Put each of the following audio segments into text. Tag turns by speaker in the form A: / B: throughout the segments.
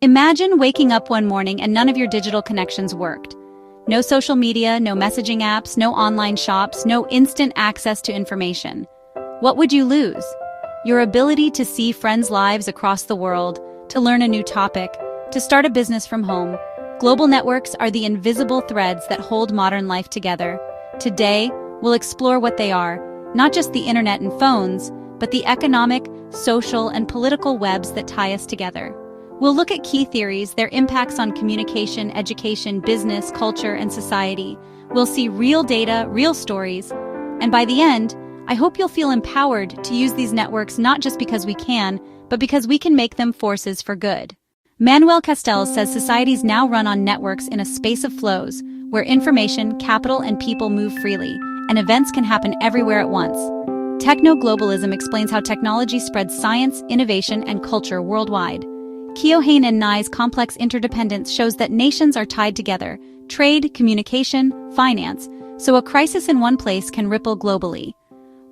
A: Imagine waking up one morning and none of your digital connections worked. No social media, no messaging apps, no online shops, no instant access to information. What would you lose? Your ability to see friends' lives across the world, to learn a new topic, to start a business from home. Global networks are the invisible threads that hold modern life together. Today, we'll explore what they are, not just the internet and phones, but the economic, social, and political webs that tie us together. We'll look at key theories, their impacts on communication, education, business, culture, and society. We'll see real data, real stories, and by the end, I hope you'll feel empowered to use these networks not just because we can, but because we can make them forces for good. Manuel Castells says societies now run on networks in a space of flows, where information, capital, and people move freely, and events can happen everywhere at once. Techno-globalism explains how technology spreads science, innovation, and culture worldwide. Keohane and Nye's complex interdependence shows that nations are tied together, trade, communication, finance, so a crisis in one place can ripple globally.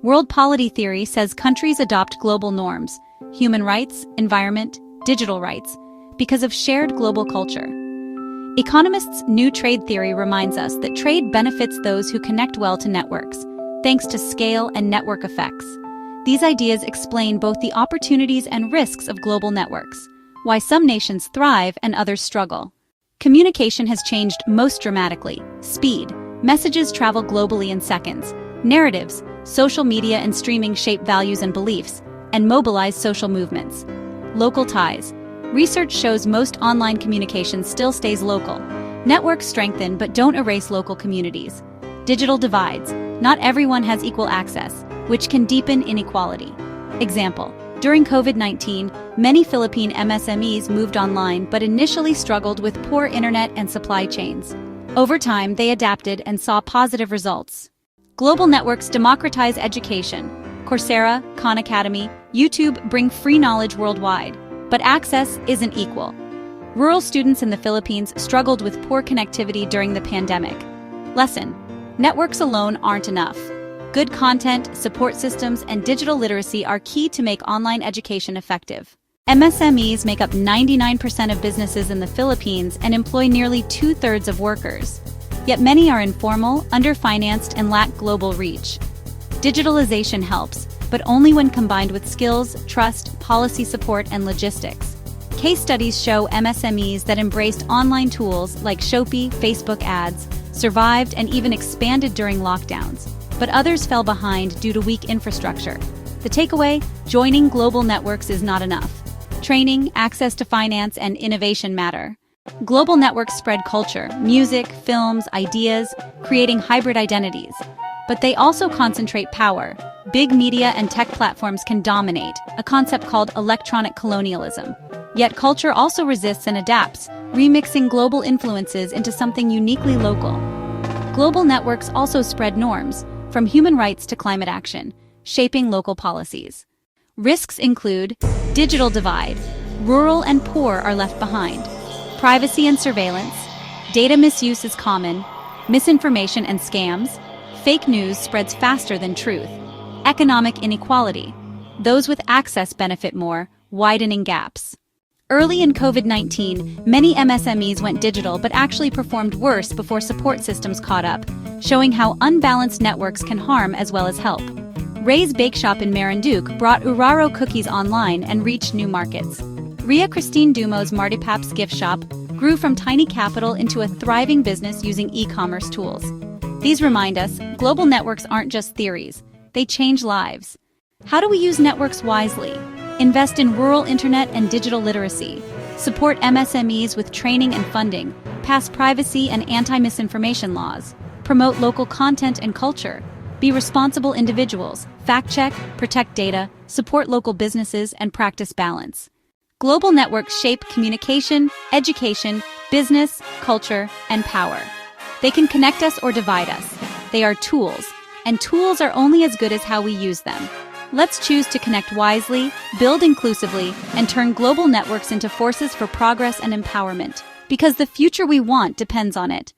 A: World polity theory says countries adopt global norms, human rights, environment, digital rights, because of shared global culture. Economists' new trade theory reminds us that trade benefits those who connect well to networks, thanks to scale and network effects. These ideas explain both the opportunities and risks of global networks, why some nations thrive and others struggle. Communication has changed most dramatically. Speed. Messages travel globally in seconds. Narratives, social media and streaming shape values and beliefs, and mobilize social movements. Local ties. Research shows most online communication still stays local. Networks strengthen but don't erase local communities. Digital divides. Not everyone has equal access, which can deepen inequality. Example. During COVID-19, many Philippine MSMEs moved online but initially struggled with poor internet and supply chains. Over time, they adapted and saw positive results. Global networks democratize education. Coursera, Khan Academy, YouTube bring free knowledge worldwide, but access isn't equal. Rural students in the Philippines struggled with poor connectivity during the pandemic. Lesson: networks alone aren't enough. Good content, support systems, and digital literacy are key to make online education effective. MSMEs make up 99% of businesses in the Philippines and employ nearly 2/3 of workers. Yet many are informal, underfinanced, and lack global reach. Digitalization helps, but only when combined with skills, trust, policy support, and logistics. Case studies show MSMEs that embraced online tools like Shopee, Facebook ads, survived and even expanded during lockdowns. But others fell behind due to weak infrastructure. The takeaway: joining global networks is not enough. Training, access to finance, and innovation matter. Global networks spread culture, music, films, ideas, creating hybrid identities. But they also concentrate power. Big media and tech platforms can dominate, a concept called electronic colonialism. Yet culture also resists and adapts, remixing global influences into something uniquely local. Global networks also spread norms, from human rights to climate action, shaping local policies. Risks include digital divide. Rural and poor are left behind. Privacy and surveillance. Data misuse is common. Misinformation and scams. Fake news spreads faster than truth. Economic inequality. Those with access benefit more, widening gaps. Early in COVID-19, many MSMEs went digital but actually performed worse before support systems caught up, showing how unbalanced networks can harm as well as help. Ray's Bakeshop in Marinduque brought Uraro cookies online and reached new markets. Ria Christine Dumo's Martipap's gift shop grew from tiny capital into a thriving business using e-commerce tools. These remind us, global networks aren't just theories, they change lives. How do we use networks wisely? Invest in rural internet and digital literacy. Support MSMEs with training and funding. Pass privacy and anti-misinformation laws. Promote local content and culture. Be responsible individuals. Fact-check, protect data, support local businesses, and practice balance. Global networks shape communication, education, business, culture, and power. They can connect us or divide us. They are tools, and tools are only as good as how we use them. Let's choose to connect wisely, build inclusively, and turn global networks into forces for progress and empowerment, because the future we want depends on it.